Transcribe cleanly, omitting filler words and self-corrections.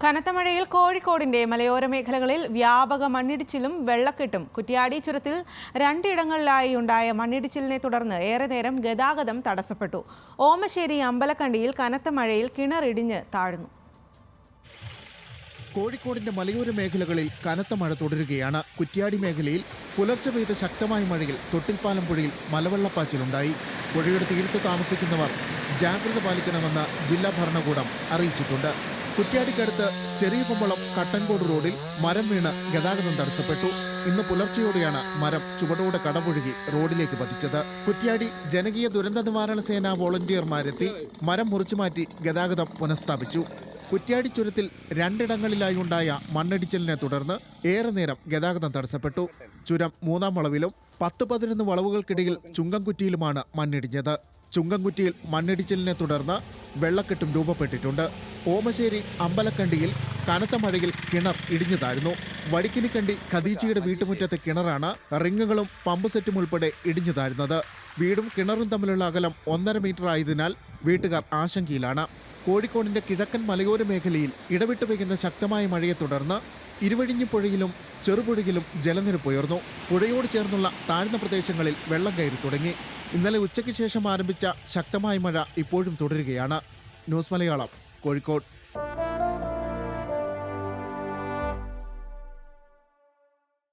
കനത്ത മഴയിൽ കോഴിക്കോടിന്റെ മലയോര മേഖലകളിൽ വ്യാപക മണ്ണിടിച്ചിലും വെള്ളക്കെട്ടും. കുറ്റ്യാടി ചുരത്തിൽ 2 ഇടങ്ങളിലായി ഉണ്ടായ മണ്ണിടിച്ചിലിനെ തുടർന്ന് ഏറെ നേരം ഗതാഗതം തടസ്സപ്പെട്ടു. ഓമശ്ശേരി അമ്പലക്കണ്ടിയിൽ കനത്ത മഴയിൽ കിണറിടിഞ്ഞ് താഴ്ന്നു. കോഴിക്കോടിന്റെ മലയോര മേഖലകളിൽ കനത്ത മഴ തുടരുകയാണ്. കുറ്റ്യാടി മേഖലയിൽ പുലർച്ചെ പെയ്ത ശക്തമായ മഴയിൽ തൊട്ടിൽപ്പാലം പുഴയിൽ മലവെള്ളപ്പാച്ചിലുണ്ടായി. പുഴയുടെ തീരത്ത് താമസിക്കുന്നവർ ജാഗ്രത പാലിക്കണമെന്ന് ജില്ലാ ഭരണകൂടം അറിയിച്ചിട്ടുണ്ട്. കുറ്റ്യാടിക്കടുത്ത് ചെറിയ കുമ്പളം കട്ടൻകോട് റോഡിൽ മരം വീണ് ഗതാഗതം തടസ്സപ്പെട്ടു. ഇന്ന് പുലർച്ചെയോടെയാണ് മരം ചുവടോടെ കടപുഴകി റോഡിലേക്ക് പതിച്ചത്. കുറ്റ്യാടി ജനകീയ ദുരന്ത നിവാരണ സേന വോളണ്ടിയർമാരെത്തി മരം മുറിച്ചുമാറ്റി ഗതാഗതം പുനഃസ്ഥാപിച്ചു. കുറ്റ്യാടി ചുരത്തിൽ 2 ഇടങ്ങളിലായി ഉണ്ടായ മണ്ണിടിച്ചിലിനെ തുടർന്ന് ഏറെ നേരം ഗതാഗതം തടസ്സപ്പെട്ടു. ചുരം 3-ാം വളവിലും 10-11 വളവുകൾക്കിടയിൽ ചുങ്കംകുറ്റിയിലുമാണ് മണ്ണിടിഞ്ഞത്. ചുങ്കംകുറ്റിയിൽ മണ്ണിടിച്ചിലിനെ തുടർന്ന് വെള്ളക്കെട്ടും രൂപപ്പെട്ടിട്ടുണ്ട്. ഓമശ്ശേരി അമ്പലക്കണ്ടിയിൽ കനത്ത മഴയിൽ കിണർ ഇടിഞ്ഞു താഴ്ന്നു. വടിക്കിനിക്കണ്ടി ഖദീജയുടെ വീട്ടുമുറ്റത്തെ കിണറാണ് റിങ്ങുകളും പമ്പ് സെറ്റും ഉൾപ്പെടെ ഇടിഞ്ഞു താഴ്ന്നത്. വീടും കിണറും തമ്മിലുള്ള അകലം 1.5 മീറ്റർ ആയതിനാൽ വീട്ടുകാർ ആശങ്കയിലാണ്. കോഴിക്കോടിന്റെ കിഴക്കൻ മലയോര മേഖലയിൽ ഇടവിട്ട് പെയ്യുന്ന ശക്തമായ മഴയെ തുടർന്ന് ഇരുവഴിഞ്ഞിപ്പുഴയിലും ചെറുപുഴയിലും ജലനിരപ്പ് ഉയർന്നു. പുഴയോട് ചേർന്നുള്ള താഴ്ന്ന പ്രദേശങ്ങളിൽ വെള്ളം കയറി തുടങ്ങി. ഇന്നലെ ഉച്ചയ്ക്ക് ശേഷം ആരംഭിച്ച ശക്തമായ മഴ ഇപ്പോഴും തുടരുകയാണ്. ന്യൂസ് മലയാളം, കോഴിക്കോട്.